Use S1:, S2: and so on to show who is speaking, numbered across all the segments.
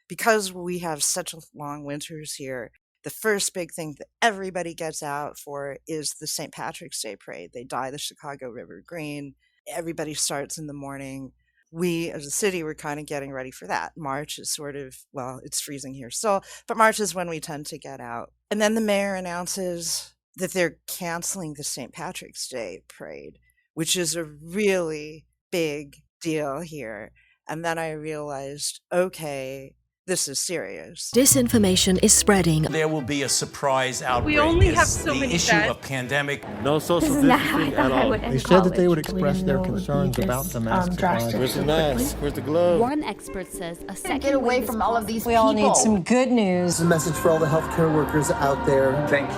S1: because we have such long winters here, the first big thing that everybody gets out for is the St. Patrick's Day parade. They dye the Chicago River green. Everybody starts in the morning. We as a city were kind of getting ready for that. March is sort of, well, it's freezing here still, but March is when we tend to get out. And then the mayor announces that they're canceling the St. Patrick's Day parade, which is a really big deal here. And then I realized, okay, this is serious.
S2: Disinformation is spreading.
S3: There will be a surprise outbreak.
S4: We only have so
S3: the
S4: many
S3: issue
S4: sets.
S3: of pandemic.
S5: No social distancing at all.
S6: They said that they would express their concerns about the mask.
S5: Where's the mask? Where's the glove?
S7: One expert says a second
S8: get away from all of these
S9: We
S8: people.
S9: all need some good news.
S10: It's a message for all the healthcare workers out there.
S11: Thank you.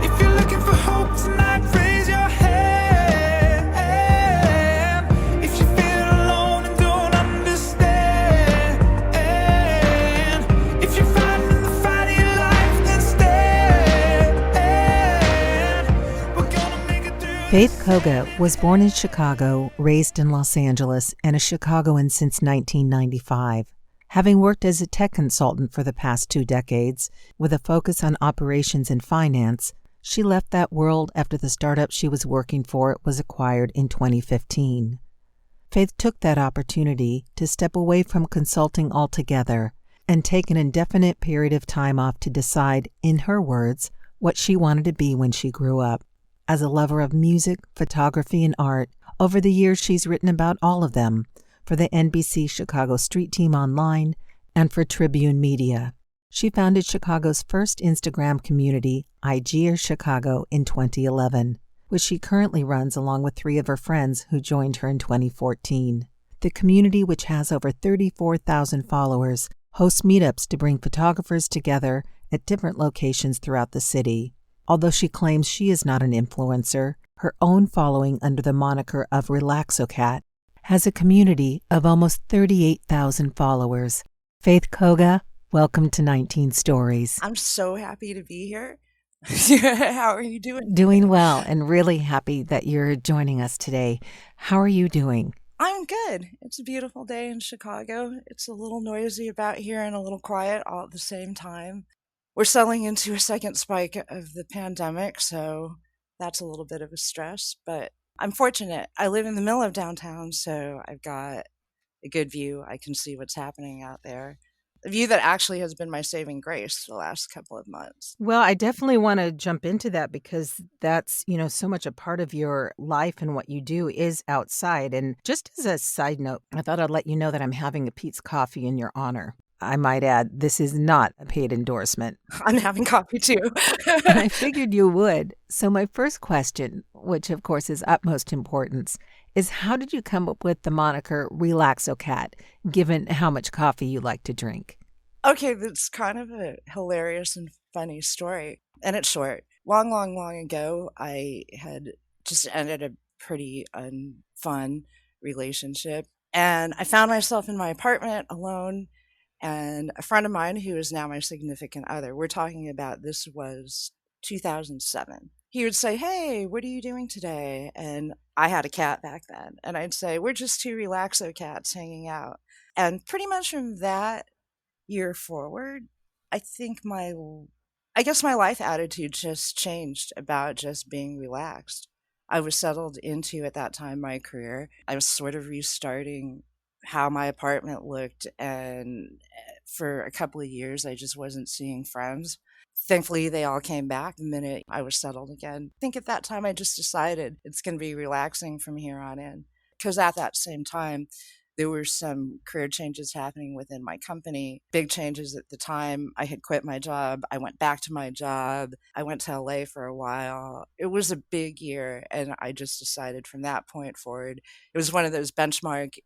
S12: If you're looking for hope tonight, raise your hand. If you feel alone and don't understand, if you're fighting the fight of your life, then stand. We're gonna make it through.
S13: Fayth Koga was born in Chicago, raised in Los Angeles, and a Chicagoan since 1995. Having worked as a tech consultant for the past 2 decades, with a focus on operations and finance, she left that world after the startup she was working for was acquired in 2015. Fayth took that opportunity to step away from consulting altogether and take an indefinite period of time off to decide, in her words, what she wanted to be when she grew up. As a lover of music, photography, and art, over the years she's written about all of them, for the NBC Chicago Street Team Online and for Tribune Media. She founded Chicago's first Instagram community, IGer Chicago, in 2011, which she currently runs along with 3 of her friends who joined her in 2014. The community, which has over 34,000 followers, hosts meetups to bring photographers together at different locations throughout the city. Although she claims she is not an influencer, her own following under the moniker of Relaxocat has a community of almost 38,000 followers. Fayth Koga, welcome to 19 Stories.
S1: I'm so happy to be here. How are you doing?
S13: Doing well, and really happy that you're joining us today. How are you doing?
S1: I'm good. It's a beautiful day in Chicago. It's a little noisy about here and a little quiet all at the same time. We're settling into a second spike of the pandemic, so that's a little bit of a stress, but I'm fortunate. I live in the middle of downtown, so I've got a good view. I can see what's happening out there. A view that actually has been my saving grace the last couple of months.
S13: Well, I definitely want to jump into that because that's, so much a part of your life and what you do is outside. And just as a side note, I thought I'd let you know that I'm having a Pete's Coffee in your honor. I might add, this is not a paid endorsement.
S1: I'm having coffee too.
S13: I figured you would. So my first question, which of course is utmost importance, is how did you come up with the moniker Relaxocat, given how much coffee you like to drink?
S1: Okay, that's kind of a hilarious and funny story. And it's short. Long ago, I had just ended a pretty unfun relationship. And I found myself in my apartment alone. And a friend of mine who is now my significant other, we're talking about this was 2007. He would say, "Hey, what are you doing today?" And I had a cat back then. And I'd say, "We're just 2 relaxo cats hanging out." And pretty much from that year forward, I guess my life attitude just changed about just being relaxed. I was settled into, at that time, my career. I was sort of restarting how my apartment looked, and for a couple of years I just wasn't seeing friends. Thankfully they all came back the minute I was settled again. I think at that time I just decided it's going to be relaxing from here on in, because at that same time there were some career changes happening within my company, big changes at the time. I had quit my job. I went back to my job. I went to LA for a while. It was a big year, and I just decided from that point forward, it was one of those benchmark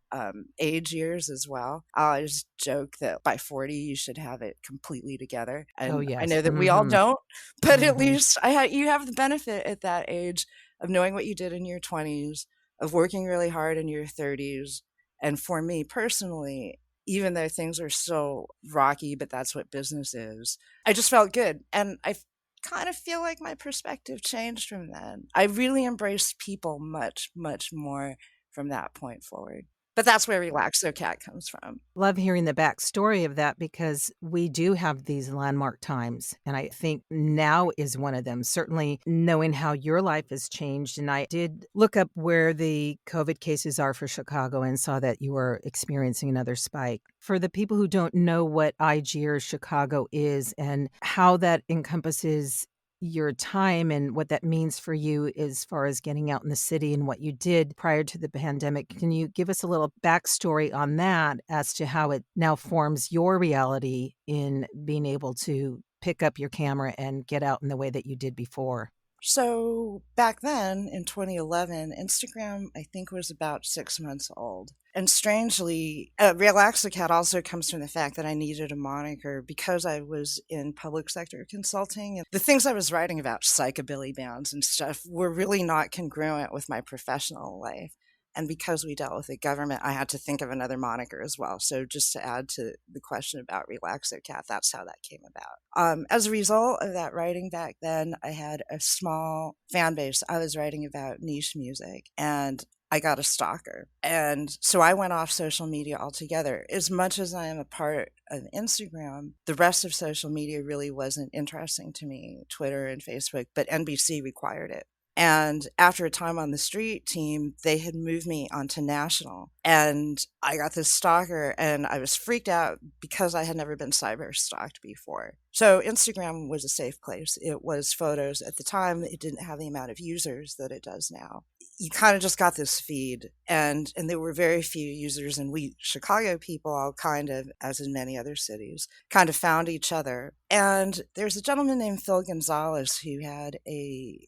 S1: age years as well. I just joke that by 40, you should have it completely together. And
S13: Oh, yes.
S1: I know that we all don't, but at least you have the benefit at that age of knowing what you did in your 20s, of working really hard in your 30s. And for me personally, even though things are so rocky, but that's what business is, I just felt good. And I kind of feel like my perspective changed from then. I really embraced people much, much more from that point forward. But that's where Relaxo Cat comes from.
S13: Love hearing the backstory of that because we do have these landmark times. And I think now is one of them, certainly knowing how your life has changed. And I did look up where the COVID cases are for Chicago and saw that you were experiencing another spike. For the people who don't know what IG or Chicago is and how that encompasses your time and what that means for you as far as getting out in the city and what you did prior to the pandemic. Can you give us a little backstory on that as to how it now forms your reality in being able to pick up your camera and get out in the way that you did before?
S1: So back then in 2011, Instagram, I think, was about 6 months old. And strangely, Relaxacat also comes from the fact that I needed a moniker because I was in public sector consulting. And the things I was writing about, psychobilly bands and stuff, were really not congruent with my professional life. And because we dealt with the government, I had to think of another moniker as well. So just to add to the question about Relaxocat, that's how that came about. As a result of that writing back then, I had a small fan base. I was writing about niche music and I got a stalker. And so I went off social media altogether. As much as I am a part of Instagram, the rest of social media really wasn't interesting to me, Twitter and Facebook, but NBC required it. And after a time on the street team, they had moved me onto national. And I got this stalker and I was freaked out because I had never been cyber stalked before. So Instagram was a safe place. It was photos. At the time, it didn't have the amount of users that it does now. You kind of just got this feed, and there were very few users, and we Chicago people, all kind of, as in many other cities, kind of found each other. And there's a gentleman named Phil Gonzalez who had a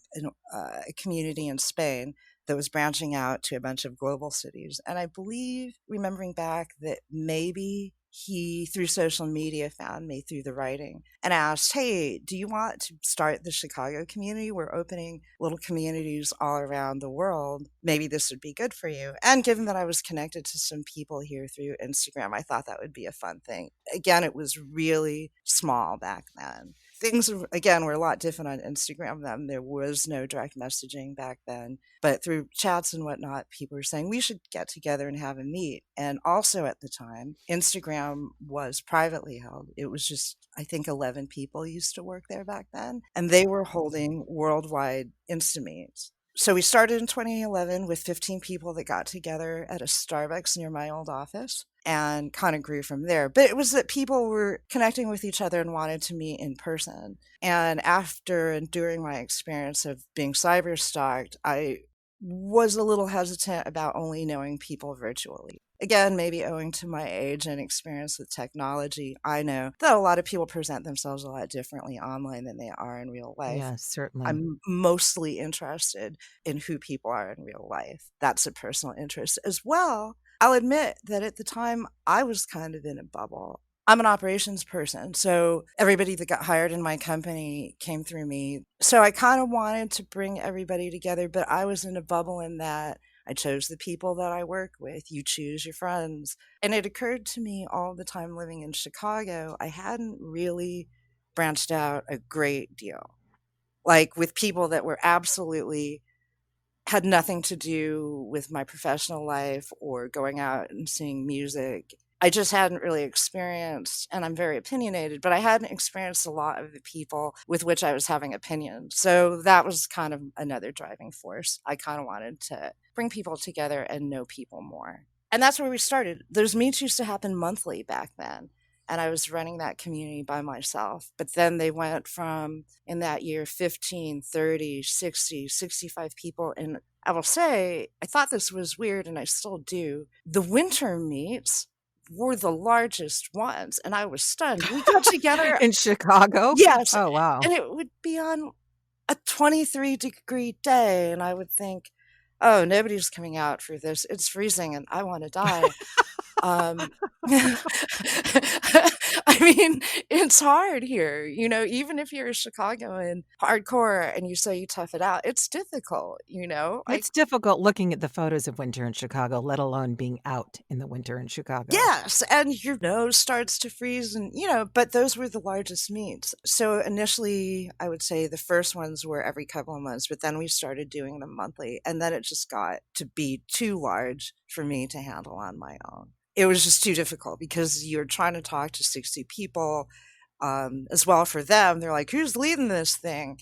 S1: community in Spain that was branching out to a bunch of global cities. And I believe, remembering back, that maybe he, through social media, found me through the writing and asked, hey, do you want to start the Chicago community? We're opening little communities all around the world. Maybe this would be good for you. And given that I was connected to some people here through Instagram, I thought that would be a fun thing. Again, it was really small back then. Things, again, were a lot different on Instagram then. There was no direct messaging back then. But through chats and whatnot, people were saying we should get together and have a meet. And also at the time, Instagram was privately held. It was just, I think, 11 people used to work there back then. And they were holding worldwide Insta meets. So we started in 2011 with 15 people that got together at a Starbucks near my old office and kind of grew from there. But it was that people were connecting with each other and wanted to meet in person. And after and during my experience of being cyber stalked, I was a little hesitant about only knowing people virtually. Again, maybe owing to my age and experience with technology, I know that a lot of people present themselves a lot differently online than they are in real life.
S13: Yeah, certainly.
S1: I'm mostly interested in who people are in real life. That's a personal interest as well. I'll admit that at the time, I was kind of in a bubble. I'm an operations person, so everybody that got hired in my company came through me. So I kind of wanted to bring everybody together, but I was in a bubble in that I chose the people that I work with. You choose your friends. And it occurred to me all the time living in Chicago, I hadn't really branched out a great deal. Like with people that were absolutely had nothing to do with my professional life or going out and seeing music. I just hadn't really experienced, and I'm very opinionated, but I hadn't experienced a lot of the people with which I was having opinions. So that was kind of another driving force. I kind of wanted to bring people together and know people more. And that's where we started. Those meets used to happen monthly back then. And I was running that community by myself. But then they went from, in that year, 15, 30, 60, 65 people. And I will say, I thought this was weird, and I still do. The winter meets were the largest ones, and I was stunned. We got together
S13: in Chicago?
S1: Yes.
S13: Oh, wow.
S1: And it would be on a 23-degree day, and I would think, oh, nobody's coming out for this. It's freezing, and I want to die. I mean, it's hard here, even if you're a Chicagoan hardcore and you say you tough it out, it's difficult.
S13: It's difficult looking at the photos of winter in Chicago, let alone being out in the winter in Chicago.
S1: Yes, and your nose starts to freeze but those were the largest meets. So initially, I would say the first ones were every couple of months, but then we started doing them monthly, and then it just got to be too large for me to handle on my own. It was just too difficult because you're trying to talk to 60 people, as well for them. They're like, "Who's leading this thing?"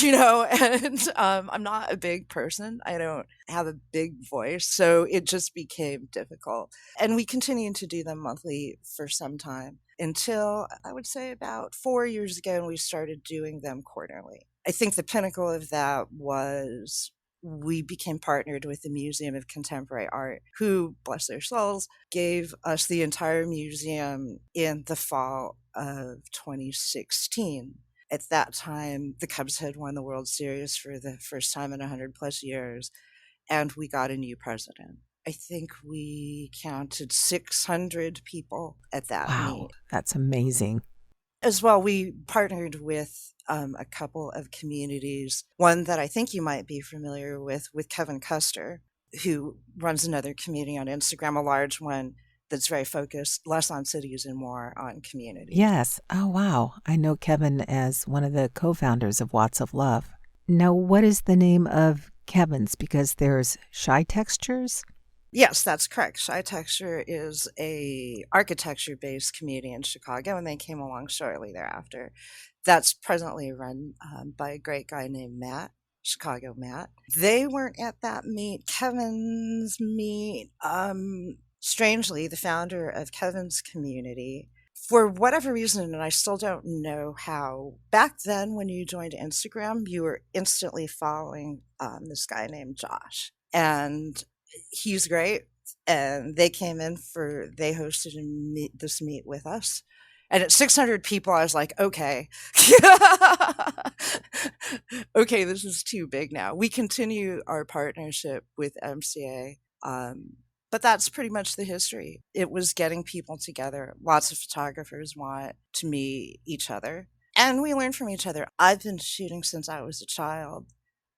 S1: And I'm not a big person. I don't have a big voice, so it just became difficult. And we continued to do them monthly for some time until I would say about 4 years ago, and we started doing them quarterly. I think the pinnacle of that was we became partnered with the Museum of Contemporary Art, who, bless their souls, gave us the entire museum in the fall of 2016. At that time, the Cubs had won the World Series for the first time in 100 plus years, and we got a new president. I think we counted 600 people at that
S13: Wow,
S1: meet.
S13: that's amazing.
S1: As well, we partnered with a couple of communities. One that I think you might be familiar with Kevin Custer, who runs another community on Instagram, a large one that's very focused less on cities and more on communities.
S13: Yes. Oh, wow. I know Kevin as one of the co-founders of Watts of Love. Now, what is the name of Kevin's? Because there's Shy Textures?
S1: Yes, that's correct. Shy Texture is a architecture-based community in Chicago, and they came along shortly thereafter. That's presently run by a great guy named Matt, Chicago Matt. They weren't at that meet. Kevin's meet, strangely, the founder of Kevin's community, for whatever reason, and I still don't know how, back then when you joined Instagram, you were instantly following this guy named Josh. And he's great. And they came in they hosted this meet with us. And at 600 people, I was like, okay. Okay, this is too big now. We continue our partnership with MCA. But that's pretty much the history. It was getting people together. Lots of photographers want to meet each other. And we learn from each other. I've been shooting since I was a child,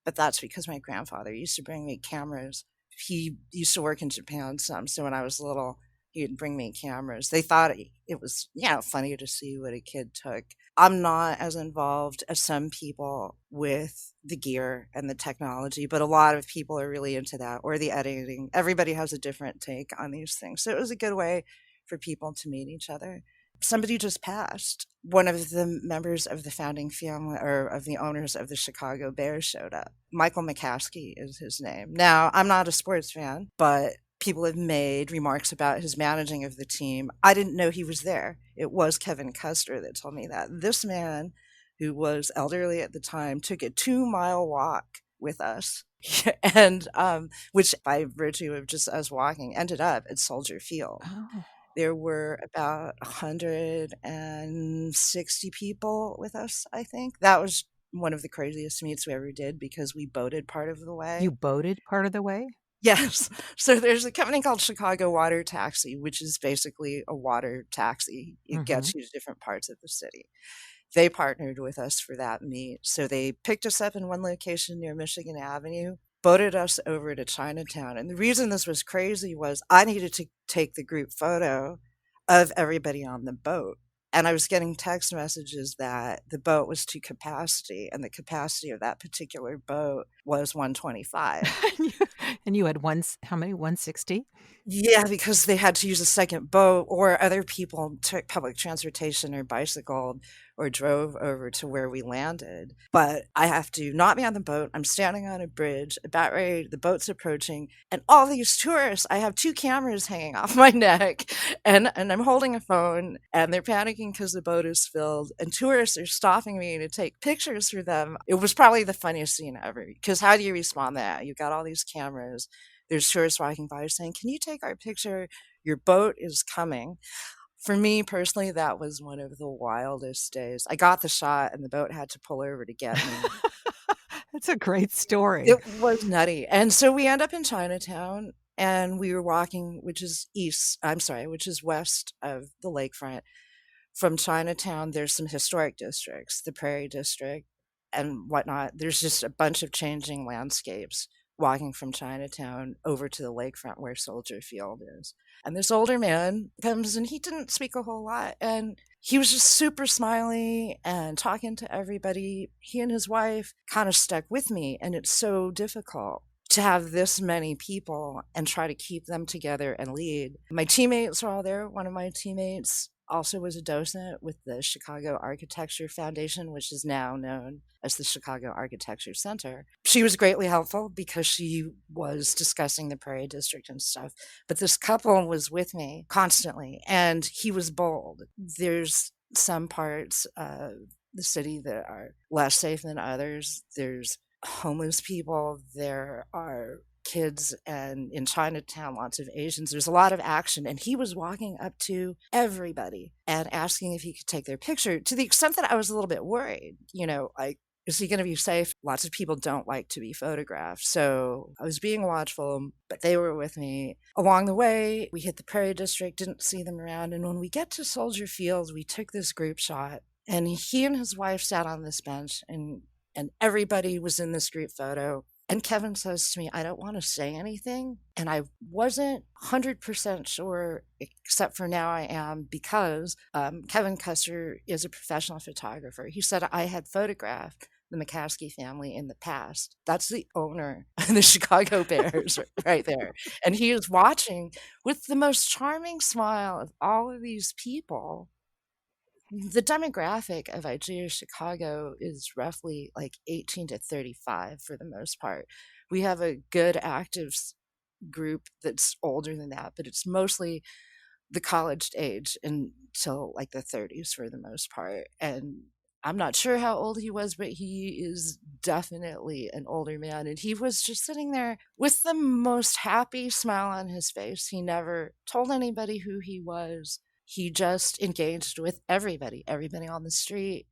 S1: but that's because my grandfather used to bring me cameras. He used to work in Japan some, so when I was little, he would bring me cameras. They thought it was, funny to see what a kid took. I'm not as involved as some people with the gear and the technology, but a lot of people are really into that, or the editing. Everybody has a different take on these things. So it was a good way for people to meet each other. Somebody just passed. One of the members of the founding family, or of the owners of the Chicago Bears, showed up. Michael McCaskey is his name. Now, I'm not a sports fan, but people have made remarks about his managing of the team. I didn't know he was there. It was Kevin Custer that told me that. This man, who was elderly at the time, took a 2-mile walk with us. And which, by virtue of just us walking, ended up at Soldier Field.
S13: Oh.
S1: There were about 160 people with us, I think. That was one of the craziest meets we ever did because we boated part of the way.
S13: You boated part of the way?
S1: Yes. So there's a company called Chicago Water Taxi, which is basically a water taxi. It gets you to different parts of the city. They partnered with us for that meet. So they picked us up in one location near Michigan Avenue, boated us over to Chinatown. And the reason this was crazy was I needed to take the group photo of everybody on the boat. And I was getting text messages that the boat was to capacity, and the capacity of that particular boat was 125.
S13: And you had how many? 160?
S1: Yeah, because they had to use a second boat, or other people took public transportation or bicycled or drove over to where we landed. But I have to not be on the boat. I'm standing on a bridge, about ready, the boat's approaching, and all these tourists, I have 2 cameras hanging off my neck, and I'm holding a phone, and they're panicking because the boat is filled, and tourists are stopping me to take pictures for them. It was probably the funniest scene ever, because how do you respond to that? You've got all these cameras. There's tourists walking by saying, "Can you take our picture? Your boat is coming." For me personally, that was one of the wildest days. I got the shot and the boat had to pull over to get me.
S13: That's a great story.
S1: It was nutty. And so we end up in Chinatown. And we were walking, which is west of the lakefront. From Chinatown, there's some historic districts, the Prairie District and whatnot. There's just a bunch of changing landscapes walking from Chinatown over to the lakefront where Soldier Field is. And this older man comes and he didn't speak a whole lot. And he was just super smiley and talking to everybody. He and his wife kind of stuck with me. And it's so difficult to have this many people and try to keep them together and lead. My teammates are all there. One of my teammates also was a docent with the Chicago Architecture Foundation, which is now known as the Chicago Architecture Center. She was greatly helpful because she was discussing the Prairie District and stuff. But this couple was with me constantly, and he was bold. There's some parts of the city that are less safe than others. There's homeless people. There are kids, and in Chinatown, lots of Asians. There's a lot of action. And he was walking up to everybody and asking if he could take their picture, to the extent that I was a little bit worried, like, is he going to be safe? Lots of people don't like to be photographed. So I was being watchful, but they were with me. Along the way, we hit the Prairie District, didn't see them around. And when we get to Soldier Field, we took this group shot, and he and his wife sat on this bench, and everybody was in this group photo. And Kevin says to me, I don't want to say anything. And I wasn't 100% sure, except for now I am, because Kevin Custer is a professional photographer. He said I had photographed the McCaskey family in the past. That's the owner of the Chicago Bears right there. And he is watching with the most charming smile of all of these people. The demographic of IGEA Chicago is roughly like 18 to 35 for the most part. We have a good active group that's older than that, but it's mostly the college age until like the 30s for the most part. And I'm not sure how old he was, but he is definitely an older man. And he was just sitting there with the most happy smile on his face. He never told anybody who he was. He just engaged with everybody on the street.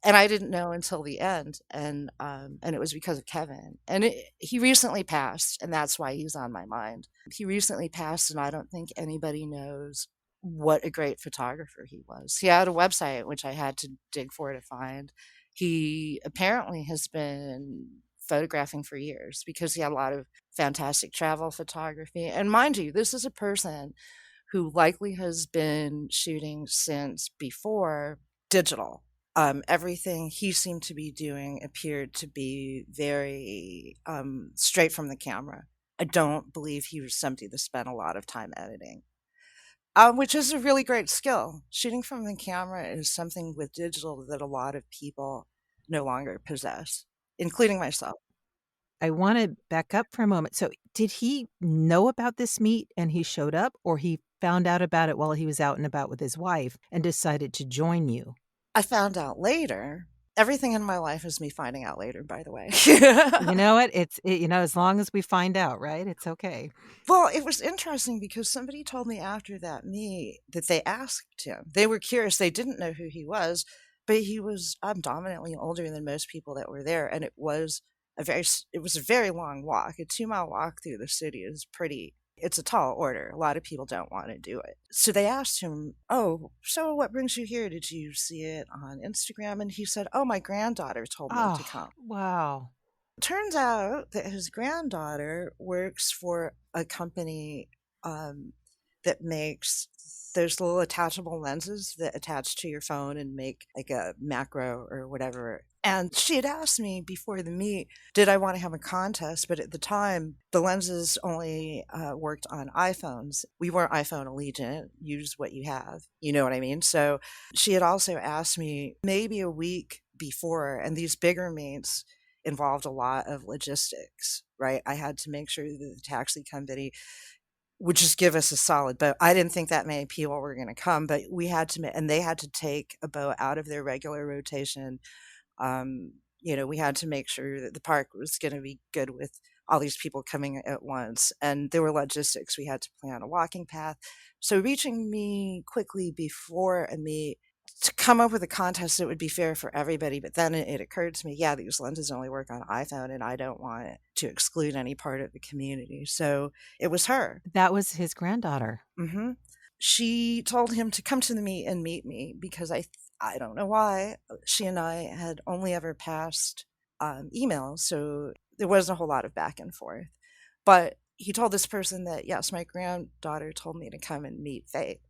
S1: And I didn't know until the end. And it was because of Kevin. And he recently passed, and that's why he's on my mind. He recently passed, and I don't think anybody knows what a great photographer he was. He had a website, which I had to dig for to find. He apparently has been photographing for years because he had a lot of fantastic travel photography. And mind you, this is a person who likely has been shooting since before digital. Everything he seemed to be doing appeared to be very straight from the camera. I don't believe he was somebody that spent a lot of time editing, which is a really great skill. Shooting from the camera is something with digital that a lot of people no longer possess, including myself.
S13: I want to back up for a moment. So did he know about this meet and he showed up, or he found out about it while he was out and about with his wife and decided to join you?
S1: I found out later. Everything in my life is me finding out later, by the way.
S13: You know what? As long as we find out, right? It's okay.
S1: Well, it was interesting because somebody told me after that meet that they asked him. They were curious. They didn't know who he was, but he was dominantly older than most people that were there. And it was a very long walk. A 2-mile walk through the city is it's a tall order. A lot of people don't want to do it. So they asked him, oh, so what brings you here? Did you see it on Instagram? And he said, oh, my granddaughter told me to come.
S13: Wow.
S1: Turns out that his granddaughter works for a company that makes those little attachable lenses that attach to your phone and make like a macro or whatever. And she had asked me before the meet, did I want to have a contest? But at the time, the lenses only worked on iPhones. We weren't iPhone allegiant. Use what you have. You know what I mean? So she had also asked me maybe a week before, and these bigger meets involved a lot of logistics, right? I had to make sure that the taxi company would just give us a solid boat. I didn't think that many people were going to come, but we had to, and they had to take a boat out of their regular rotation. We had to make sure that the park was going to be good with all these people coming at once. And there were logistics. We had to plan a walking path. So reaching me quickly before a meet to come up with a contest that would be fair for everybody. But then it occurred to me, yeah, these lenses only work on iPhone, and I don't want to exclude any part of the community. So it was her.
S13: That was his granddaughter.
S1: Hmm. She told him to come to the meet and meet me because I don't know why, she and I had only ever passed emails, so there wasn't a whole lot of back and forth. But he told this person that, yes, my granddaughter told me to come and meet Fayth.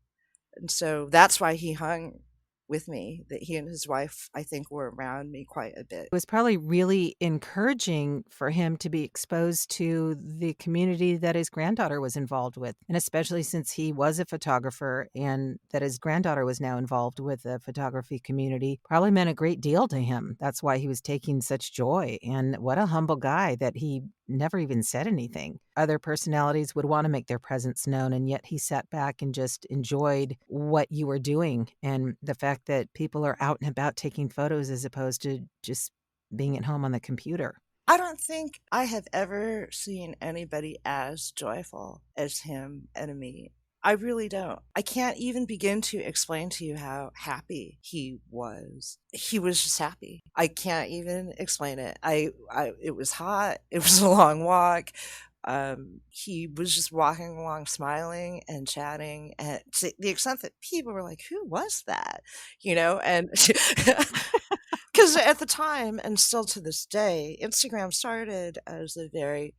S1: And so that's why he hung with me, that he and his wife, I think, were around me quite a bit.
S13: It was probably really encouraging for him to be exposed to the community that his granddaughter was involved with. And especially since he was a photographer and that his granddaughter was now involved with the photography community, probably meant a great deal to him. That's why he was taking such joy. And what a humble guy that he never even said anything. Other personalities would want to make their presence known, and yet he sat back and just enjoyed what you were doing and the fact that people are out and about taking photos as opposed to just being at home on the computer.
S1: I don't think I have ever seen anybody as joyful as him and me. I really don't. I can't even begin to explain to you how happy he was. He was just happy. I can't even explain it. It was hot. It was a long walk. He was just walking along, smiling and chatting, and to the extent that people were like, "Who was that?" And because at the time, and still to this day, Instagram started as a very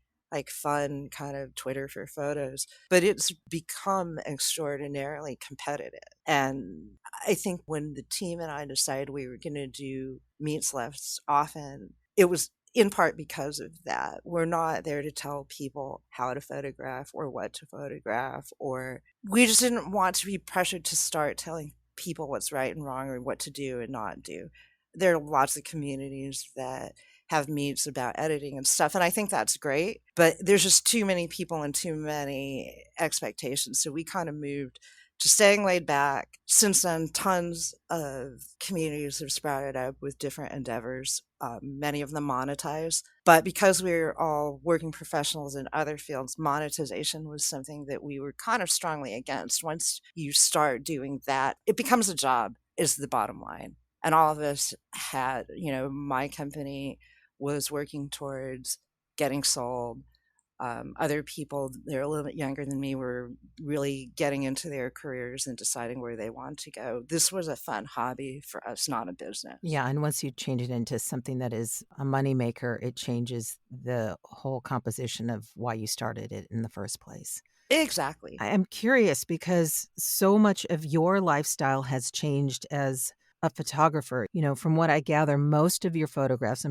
S1: fun kind of Twitter for photos, but it's become extraordinarily competitive. And I think when the team and I decided we were going to do meets less often, it was in part because of that. We're not there to tell people how to photograph or what to photograph, or we just didn't want to be pressured to start telling people what's right and wrong or what to do and not do. There are lots of communities that have meets about editing and stuff, and I think that's great, but there's just too many people and too many expectations, so we kind of moved to staying laid back. Since then, tons of communities have sprouted up with different endeavors, many of them monetize, but because we're all working professionals in other fields, monetization was something that we were kind of strongly against. Once you start doing that, it becomes a job, is the bottom line. And all of us had, my company was working towards getting sold. Other people, they're a little bit younger than me, were really getting into their careers and deciding where they want to go. This was a fun hobby for us, not a business.
S13: Yeah, and once you change it into something that is a moneymaker, it changes the whole composition of why you started it in the first place.
S1: Exactly.
S13: I'm curious because so much of your lifestyle has changed as a photographer. From what I gather, most of your photographs,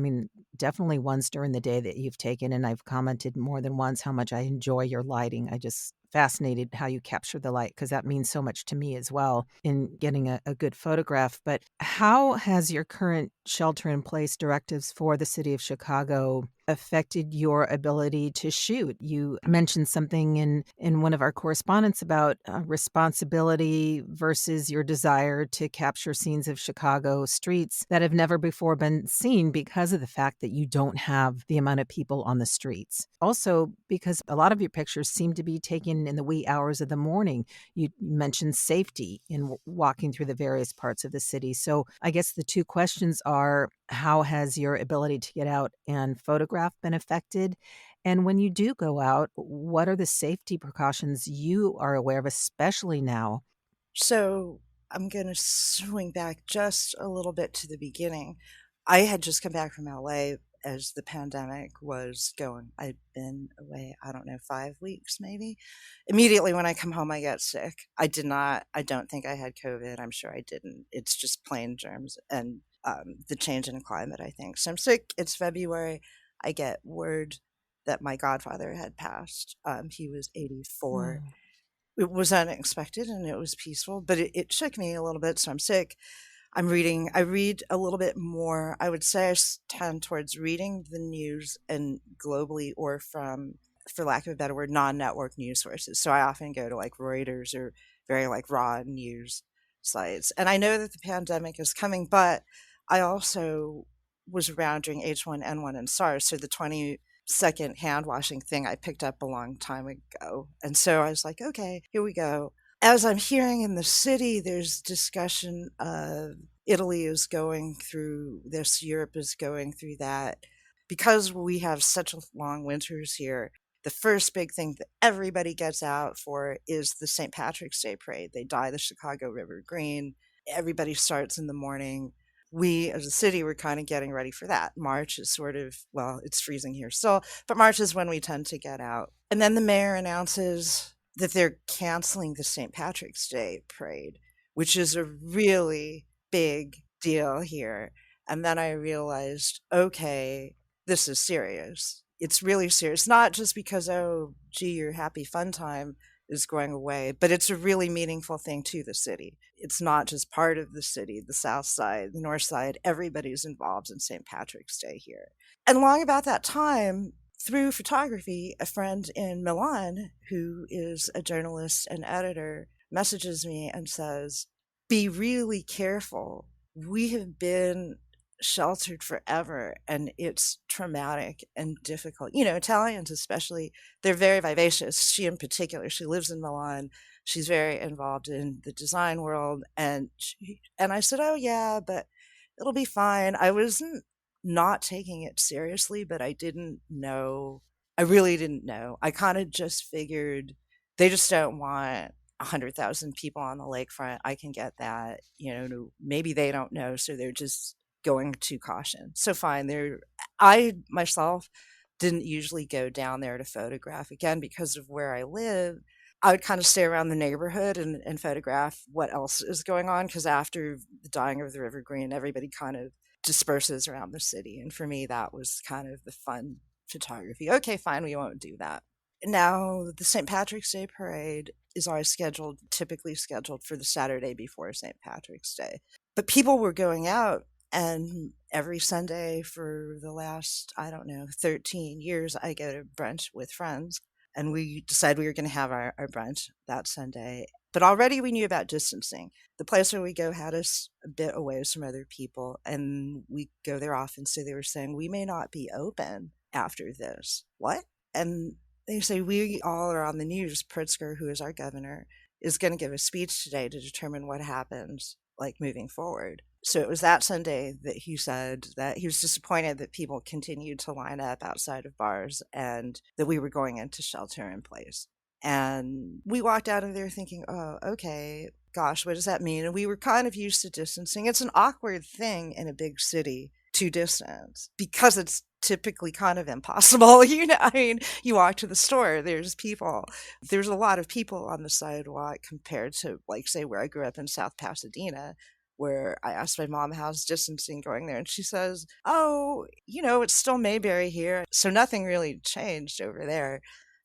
S13: definitely ones during the day that you've taken, and I've commented more than once how much I enjoy your lighting. I just fascinated how you capture the light because that means so much to me as well in getting a good photograph. But how has your current shelter-in-place directives for the city of Chicago affected your ability to shoot? You mentioned something in one of our correspondence about responsibility versus your desire to capture scenes of Chicago streets that have never before been seen because of the fact that you don't have the amount of people on the streets. Also, because a lot of your pictures seem to be taken in the wee hours of the morning. You mentioned safety in walking through the various parts of the city. So I guess the two questions are, how has your ability to get out and photograph been affected? And when you do go out, what are the safety precautions you are aware of, especially now?
S1: So I'm going to swing back just a little bit to the beginning. I had just come back from LA as the pandemic was going. I'd been away, I don't know, 5 weeks maybe. Immediately when I come home, I get sick. I don't think I had COVID. I'm sure I didn't. It's just plain germs and the change in climate, I think. So I'm sick. It's February. I get word that my godfather had passed. He was 84.
S13: Mm.
S1: It was unexpected and it was peaceful, but it shook me a little bit. So I'm sick. I read a little bit more. I would say I tend towards reading the news and globally, or from, for lack of a better word, non-network news sources. So I often go to Reuters or very raw news sites. And I know that the pandemic is coming, but I also was around during H1N1 and SARS. So the 20-second hand washing thing I picked up a long time ago. And so I was like, okay, here we go. as I'm hearing in the city, there's discussion of Italy is going through this, Europe is going through that. Because we have such long winters here, the first big thing that everybody gets out for is the St. Patrick's Day parade. They dye the Chicago River green. Everybody starts in the morning. We as a city were kind of getting ready for that. March is sort of, well, it's freezing here still, but March is when we tend to get out. And then the mayor announces that they're canceling the St. Patrick's Day parade, which is a really big deal here. And then I realized, okay, this is serious. It's really serious. Not just because, oh, gee, your happy fun time is going away, but it's a really meaningful thing to the city. It's not just part of the city, the south side, the north side, everybody's involved in St. Patrick's Day here. And long about that time, through photography, a friend in Milan who is a journalist and editor messages me and says, be really careful. We have been sheltered forever and it's traumatic and difficult. You know, Italians especially, they're very vivacious. She in particular, she lives in Milan. She's very involved in the design world. And I said, oh yeah, but it'll be fine. I wasn't not taking it seriously, but I didn't know. I really didn't know. I kind of just figured they just don't want 100,000 people on the lakefront. I can get that. You know, maybe they don't know, so they're just going to caution. So fine. I myself didn't usually go down there to photograph again because of where I live. I would kind of stay around the neighborhood and photograph what else is going on, because after the dyeing of the river green, everybody kind of disperses around the city. And for me, that was kind of the fun photography. Okay, fine, we won't do that. Now, the St. Patrick's Day parade is always typically scheduled for the Saturday before St. Patrick's Day. But people were going out, and every Sunday for the last, 13 years, I go to brunch with friends. And we decided we were going to have our brunch that Sunday. But already we knew about distancing. The place where we go had us a bit away from other people, and we go there often. So they were saying, we may not be open after this. What? And they say, we all are on the news. Pritzker, who is our governor, is going to give a speech today to determine what happens, like, moving forward. So it was that Sunday that he said that he was disappointed that people continued to line up outside of bars and that we were going into shelter in place. And we walked out of there thinking, oh, okay, gosh, what does that mean? And we were kind of used to distancing. It's an awkward thing in a big city to distance because it's typically kind of impossible. You know, I mean, you walk to the store, there's people. There's a lot of people on the sidewalk compared to, like, say, where I grew up in South Pasadena, where I asked my mom how's distancing going there, and she says, oh, you know, it's still Mayberry here, so nothing really changed over there.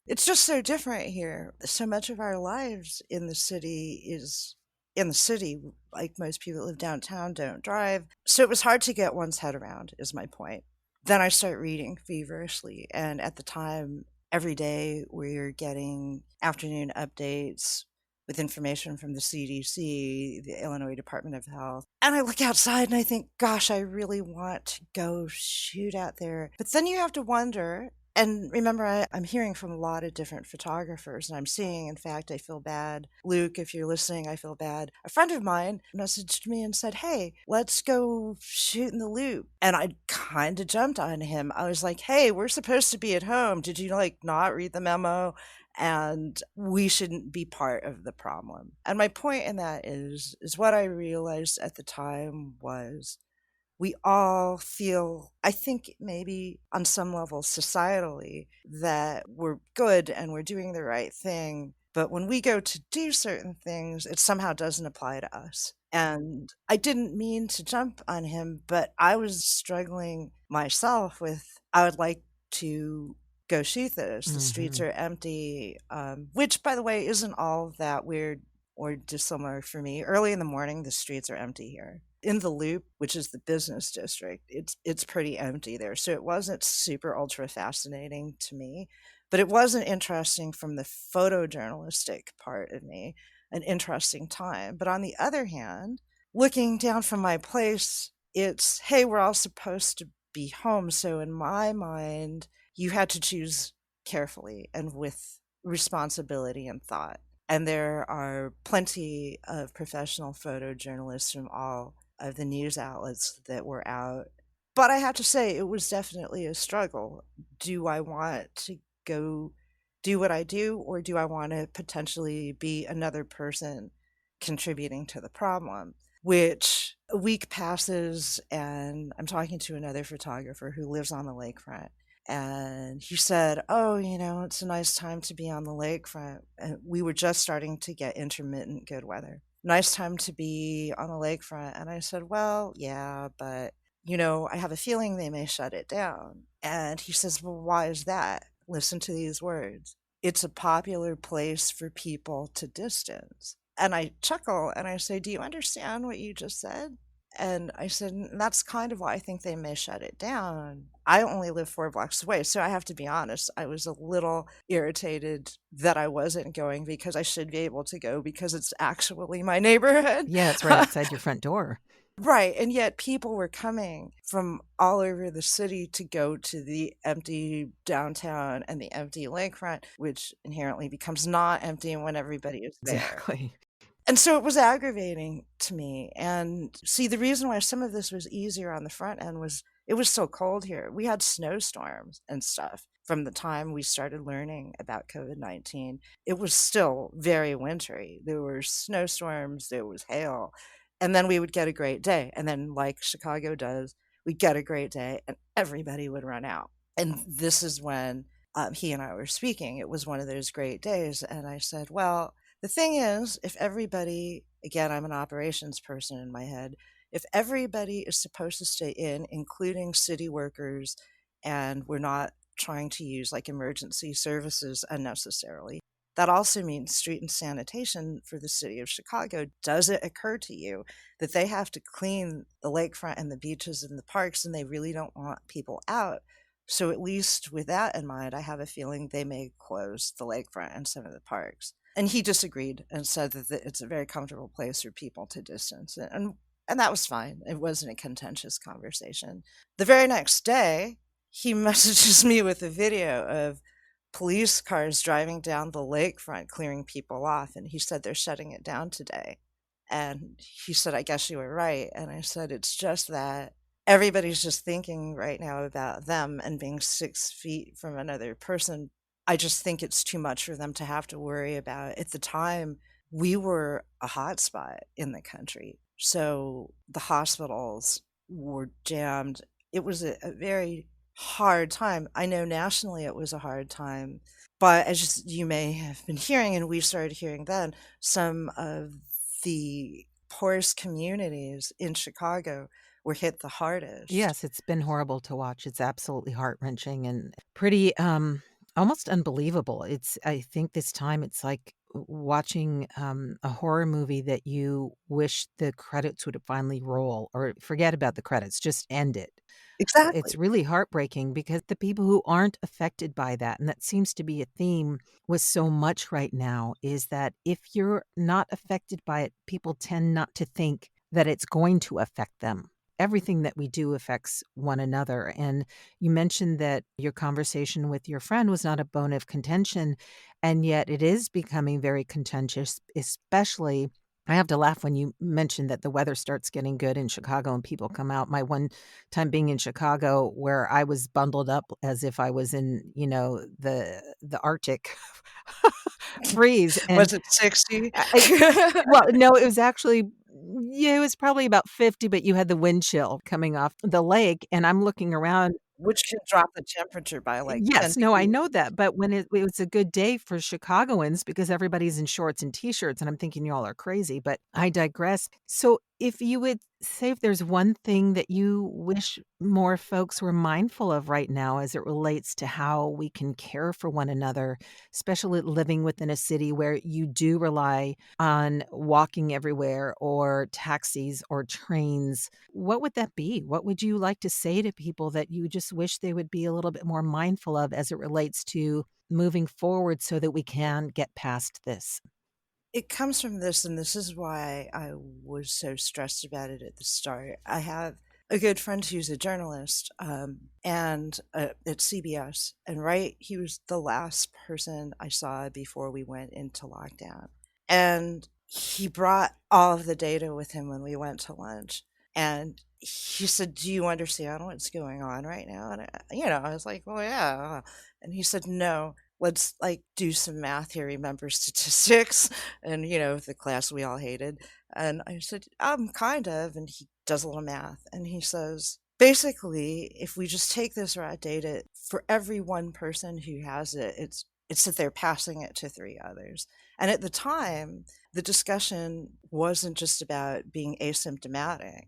S1: It's just so different here. So much of our lives in the city is in the city. Like, most people that live downtown don't drive. So it was hard to get one's head around, is my point. Then I start reading feverishly, and at the time, every day we're getting afternoon updates with information from the CDC, the Illinois Department of Health. And I look outside and I think, gosh, I really want to go shoot out there. But then you have to wonder, and remember, I'm hearing from a lot of different photographers, and I'm seeing, in fact, I feel bad. Luke, if you're listening, I feel bad. A friend of mine messaged me and said, hey, let's go shoot in the Loop. And I kind of jumped on him. I was like, hey, we're supposed to be at home. Did you, not read the memo? And we shouldn't be part of the problem. And my point in that is what I realized at the time was we all feel, I think maybe on some level societally, that we're good and we're doing the right thing. But when we go to do certain things, it somehow doesn't apply to us. And I didn't mean to jump on him, but I was struggling myself with, I would like to go shoot this. The streets are empty, which, by the way, isn't all that weird or dissimilar for me. Early in the morning, the streets are empty here. In the Loop, which is the business district, it's pretty empty there. So it wasn't super ultra fascinating to me, but it wasn't interesting from the photojournalistic part of me, an interesting time. But on the other hand, looking down from my place, it's, hey, we're all supposed to be home. So in my mind, you had to choose carefully and with responsibility and thought. And there are plenty of professional photojournalists from all of the news outlets that were out. But I have to say, it was definitely a struggle. Do I want to go do what I do, or do I want to potentially be another person contributing to the problem? Which a week passes, and I'm talking to another photographer who lives on the lakefront. And he said, "Oh, it's a nice time to be on the lakefront." And we were just starting to get intermittent good weather. Nice time to be on the lakefront. And I said, "Well, yeah, but, I have a feeling they may shut it down." And he says, "Well, why is that?" Listen to these words. "It's a popular place for people to distance." And I chuckle and I say, "Do you understand what you just said?" And I said, That's kind of why I think they may shut it down. I only live 4 blocks away, so I have to be honest. I was a little irritated that I wasn't going, because I should be able to go because it's actually my neighborhood.
S13: Yeah, it's right outside your front door.
S1: Right, and yet people were coming from all over the city to go to the empty downtown and the empty lakefront, which inherently becomes not empty when everybody is there.
S13: Exactly.
S1: And so it was aggravating to me. And see, the reason why some of this was easier on the front end was it was so cold here. We had snowstorms and stuff from the time we started learning about COVID-19. It was still very wintry. There were snowstorms, there was hail, and then we would get a great day. And then, like Chicago does, we'd get a great day and everybody would run out. And this is when he and I were speaking. It was one of those great days. And I said, well, the thing is, if everybody, again, I'm an operations person in my head, if everybody is supposed to stay in, including city workers, and we're not trying to use like emergency services unnecessarily, that also means street and sanitation for the city of Chicago. Does it occur to you that they have to clean the lakefront and the beaches and the parks, and they really don't want people out? So at least with that in mind, I have a feeling they may close the lakefront and some of the parks. And he disagreed and said that it's a very comfortable place for people to distance. And that was fine. It wasn't a contentious conversation. The very next day, he messages me with a video of police cars driving down the lakefront, clearing people off. And he said, they're shutting it down today. And he said, I guess you were right. And I said, it's just that everybody's just thinking right now about them and being 6 feet from another person. I just think it's too much for them to have to worry about. At the time, we were a hot spot in the country. So the hospitals were jammed. It was a very hard time. I know nationally it was a hard time. But as you may have been hearing, and we started hearing then, some of the poorest communities in Chicago were hit the hardest.
S13: Yes, it's been horrible to watch. It's absolutely heart-wrenching and pretty almost unbelievable. I think this time it's like watching a horror movie that you wish the credits would finally roll, or forget about the credits, just end it.
S1: Exactly.
S13: It's really heartbreaking because the people who aren't affected by that, and that seems to be a theme with so much right now, is that if you're not affected by it, people tend not to think that it's going to affect them. Everything that we do affects one another. And you mentioned that your conversation with your friend was not a bone of contention, and yet it is becoming very contentious, especially I have to laugh when you mentioned that the weather starts getting good in Chicago and people come out. My one time being in Chicago where I was bundled up as if I was in, the Arctic freeze. And
S1: Was it 60?
S13: well, no, it was actually, yeah, it was probably about 50, but you had the wind chill coming off the lake, and I'm looking around.
S1: Which can drop the temperature by like 10
S13: Yes, no, I
S1: degrees.
S13: know that, but when it was a good day for Chicagoans because everybody's in shorts and T-shirts, and I'm thinking y'all are crazy, but I digress. So if you would say if there's one thing that you wish more folks were mindful of right now as it relates to how we can care for one another, especially living within a city where you do rely on walking everywhere or taxis or trains, what would that be? What would you like to say to people that you just wish they would be a little bit more mindful of as it relates to moving forward so that we can get past this?
S1: It comes from this, and this is why I was so stressed about it at the start. I have a good friend who's a journalist, and at CBS, and he was the last person I saw before we went into lockdown. And he brought all of the data with him when we went to lunch. And he said, "Do you understand what's going on right now?" And I was like, "Well, yeah." And he said, "No, let's like do some math here. Remember statistics?" And the class we all hated. And I said, kind of." And he does a little math, and he says, basically, if we just take this raw data, for every one person who has it, it's that they're passing it to three others. And at the time, the discussion wasn't just about being asymptomatic.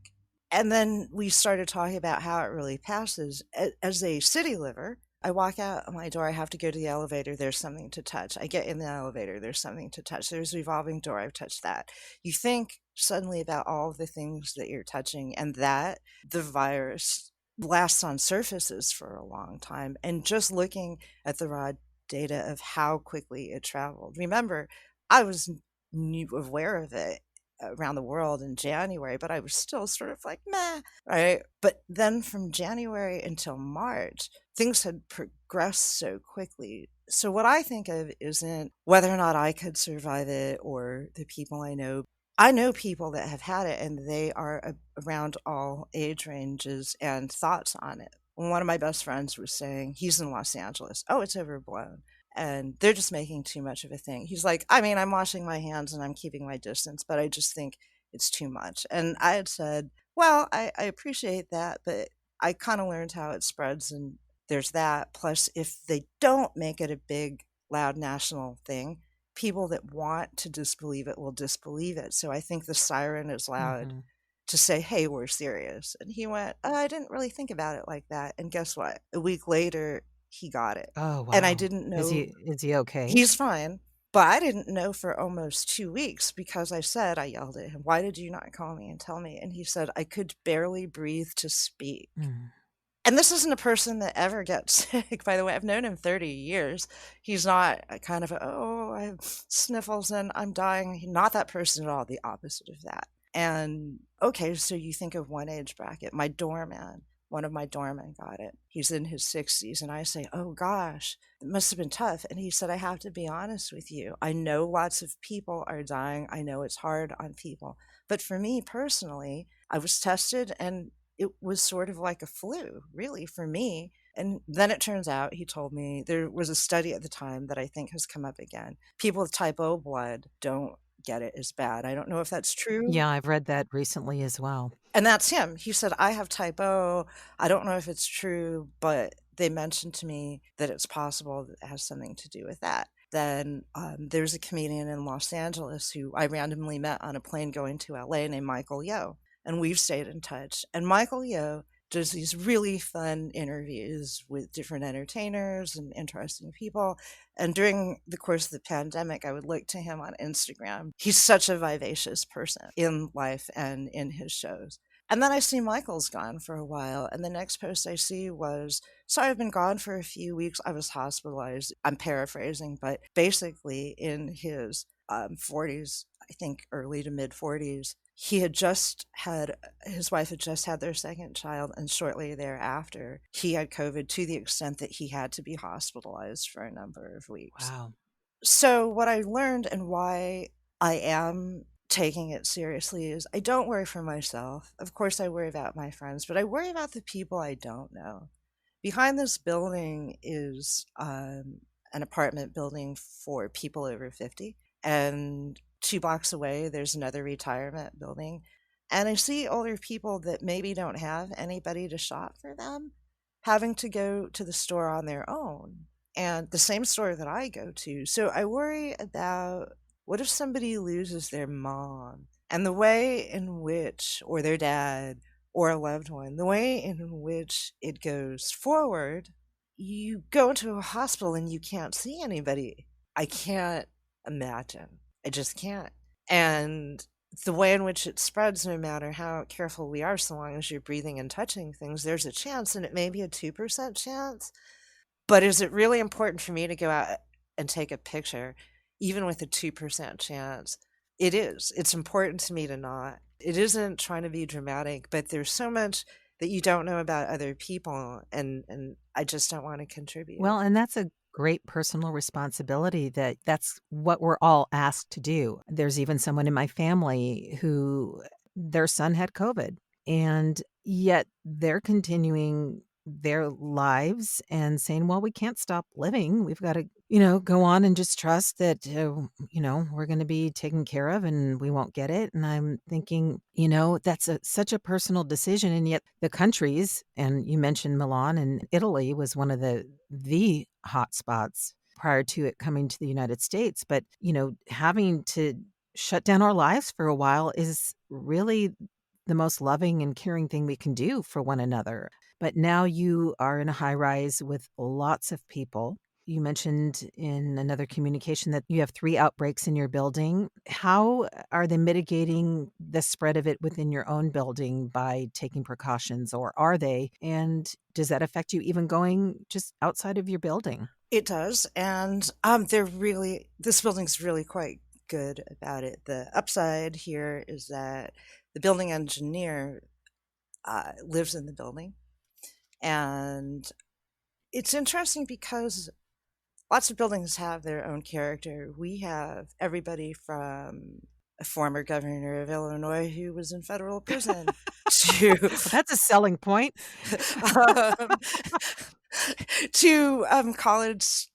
S1: And then we started talking about how it really passes. As a city liver, I walk out of my door, I have to go to the elevator, there's something to touch. I get in the elevator, there's something to touch. There's a revolving door, I've touched that. You think suddenly about all of the things that you're touching, and that the virus lasts on surfaces for a long time. And just looking at the raw data of how quickly it traveled. Remember, I was aware of it around the world in January, but I was still sort of like, meh, right? But then from January until March, things had progressed so quickly. So what I think of isn't whether or not I could survive it or the people I know. I know people that have had it, and they are around all age ranges and thoughts on it. One of my best friends was saying, he's in Los Angeles. Oh, it's overblown. And they're just making too much of a thing. He's like, I mean, I'm washing my hands and I'm keeping my distance, but I just think it's too much. And I had said, well, I appreciate that, but I kind of learned how it spreads, and there's that. Plus, if they don't make it a big, loud national thing, people that want to disbelieve it will disbelieve it. So I think the siren is loud to say, hey, we're serious. And he went, I didn't really think about it like that. And guess what? A week later, he got it.
S13: Oh,
S1: And I
S13: wow.
S1: didn't
S13: Is
S1: know.
S13: he okay?
S1: He's fine. But I didn't know for almost 2 weeks because I yelled at him, why did you not call me and tell me? And he said, I could barely breathe to speak.
S13: Mm.
S1: And this isn't a person that ever gets sick, by the way. I've known him 30 years. He's not a kind of, I have sniffles and I'm dying. Not that person at all, the opposite of that. And okay, so you think of one age bracket. My doorman, one of my doormen got it. He's in his 60s. And I say, oh gosh, it must have been tough. And he said, I have to be honest with you. I know lots of people are dying. I know it's hard on people. But for me personally, I was tested and it was sort of like a flu, really, for me. And then it turns out, he told me, there was a study at the time that I think has come up again. People with type O blood don't get it as bad. I don't know if that's true.
S13: Yeah, I've read that recently as well.
S1: And that's him. He said, I have type O. I don't know if it's true, but they mentioned to me that it's possible that it has something to do with that. Then there's a comedian in Los Angeles who I randomly met on a plane going to LA named Michael Yo. And we've stayed in touch. And Michael Yo does these really fun interviews with different entertainers and interesting people. And during the course of the pandemic, I would look to him on Instagram. He's such a vivacious person in life and in his shows. And then I see Michael's gone for a while. And the next post I see was, so I've been gone for a few weeks. I was hospitalized. I'm paraphrasing, but basically in his 40s, I think early to mid 40s, his wife had just had their second child, and shortly thereafter, he had COVID to the extent that he had to be hospitalized for a number of weeks.
S13: Wow.
S1: So what I learned and why I am taking it seriously is I don't worry for myself. Of course, I worry about my friends, but I worry about the people I don't know. Behind this building is an apartment building for people over 50, and 2 blocks away, there's another retirement building. And I see older people that maybe don't have anybody to shop for them, having to go to the store on their own, and the same store that I go to. So I worry about, what if somebody loses their mom, and the way in which, or their dad, or a loved one, the way in which it goes forward, you go into a hospital and you can't see anybody. I can't imagine. I just can't. And the way in which it spreads, no matter how careful we are, so long as you're breathing and touching things, there's a chance, and it may be a 2% chance. But is it really important for me to go out and take a picture, even with a 2% chance? It is. It's important to me to not. It isn't trying to be dramatic, but there's so much that you don't know about other people, and I just don't want to contribute.
S13: Well, and that's a great personal responsibility that's what we're all asked to do. There's even someone in my family who their son had COVID, and yet they're continuing their lives and saying, well, we can't stop living. We've got to, go on and just trust that, we're going to be taken care of and we won't get it. And I'm thinking, that's such a personal decision. And yet the countries, and you mentioned Milan, and Italy was one of the hot spots prior to it coming to the United States. But, having to shut down our lives for a while is really the most loving and caring thing we can do for one another. But now you are in a high rise with lots of people. You mentioned in another communication that you have 3 outbreaks in your building. How are they mitigating the spread of it within your own building by taking precautions, or are they? And does that affect you even going just outside of your building?
S1: It does, and this building's really quite good about it. The upside here is that the building engineer lives in the building, and it's interesting because lots of buildings have their own character. We have everybody from a former governor of Illinois who was in federal prison to
S13: That's a selling point.
S1: um, to college,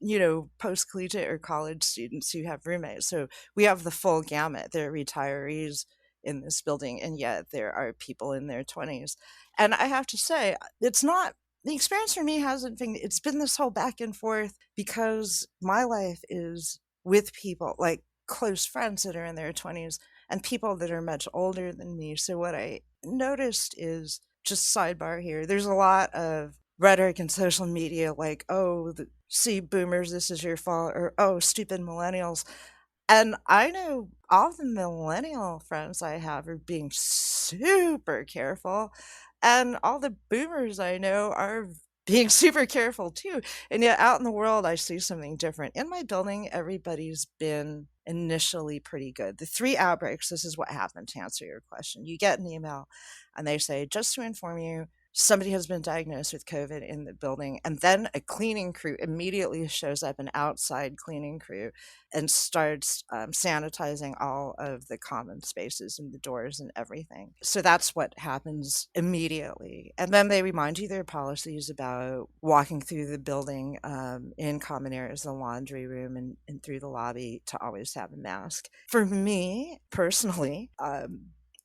S1: post collegiate or college students who have roommates. So we have the full gamut. There are retirees in this building, and yet there are people in their 20s. And I have to say, the experience for me hasn't been, it's been this whole back and forth because my life is with people like close friends that are in their 20s and people that are much older than me. So what I noticed is, just sidebar here, there's a lot of rhetoric in social media like, oh, see, boomers, this is your fault, or oh, stupid millennials. And I know all the millennial friends I have are being super careful, and all the boomers I know are being super careful too. And yet out in the world, I see something different. In my building, everybody's been initially pretty good. The 3 outbreaks, this is what happened to answer your question. You get an email and they say, just to inform you, somebody has been diagnosed with COVID in the building. And then a cleaning crew immediately shows up, an outside cleaning crew, and starts sanitizing all of the common spaces and the doors and everything. So that's what happens immediately. And then they remind you their policies about walking through the building in common areas, the laundry room, and through the lobby to always have a mask. For me personally,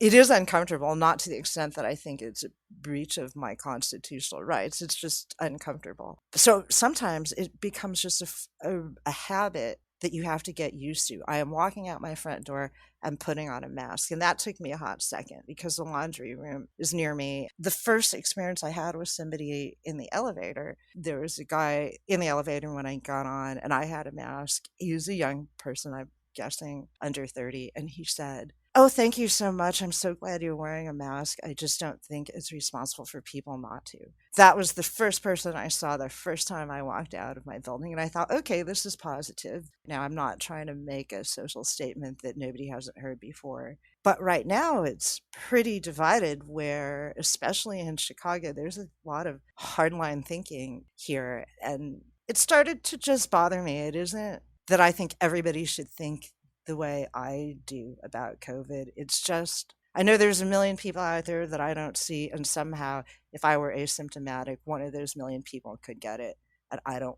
S1: it is uncomfortable, not to the extent that I think it's a breach of my constitutional rights. It's just uncomfortable. So sometimes it becomes just a habit that you have to get used to. I am walking out my front door and putting on a mask. And that took me a hot second because the laundry room is near me. The first experience I had was somebody in the elevator. There was a guy in the elevator when I got on, and I had a mask. He was a young person, I'm guessing under 30. And he said, "Oh, thank you so much. I'm so glad you're wearing a mask. I just don't think it's responsible for people not to." That was the first person I saw the first time I walked out of my building. And I thought, okay, this is positive. Now, I'm not trying to make a social statement that nobody hasn't heard before. But right now, it's pretty divided where, especially in Chicago, there's a lot of hardline thinking here. And it started to just bother me. It isn't that I think everybody should think the way I do about COVID. It's just, I know there's a million people out there that I don't see, and somehow, if I were asymptomatic, one of those million people could get it, and I don't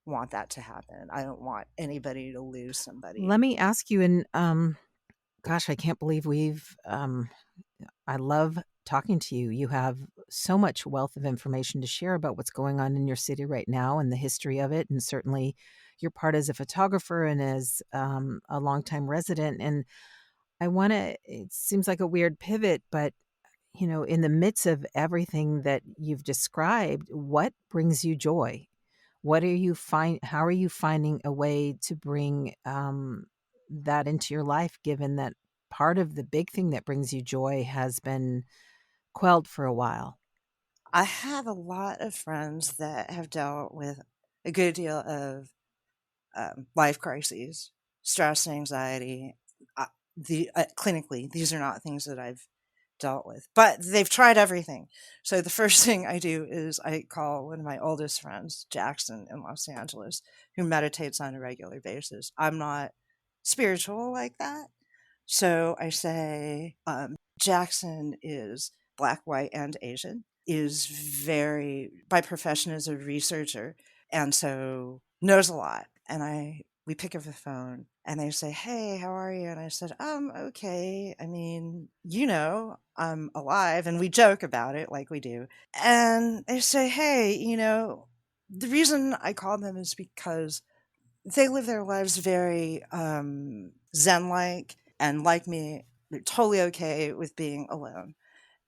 S1: want that to happen. I don't want anybody to lose somebody.
S13: Let me ask you, and gosh, I can't believe I love talking to you. You have so much wealth of information to share about what's going on in your city right now and the history of it, and certainly your part as a photographer and as a longtime resident. And it seems like a weird pivot, but in the midst of everything that you've described, what brings you joy? How are you finding a way to bring that into your life, given that part of the big thing that brings you joy has been quelled for a while?
S1: I have a lot of friends that have dealt with a good deal of life crises, stress, anxiety. Clinically, these are not things that I've dealt with. But they've tried everything. So the first thing I do is I call one of my oldest friends, Jackson, in Los Angeles, who meditates on a regular basis. I'm not spiritual like that. So I say, Jackson is Black, white, and Asian, is by profession is a researcher, and so knows a lot. And we pick up the phone and they say, "Hey, how are you?" And I said, okay. I mean, I'm alive. And we joke about it like we do. And they say, "Hey, the reason I called them is because they live their lives very Zen-like, and like me, they're totally okay with being alone."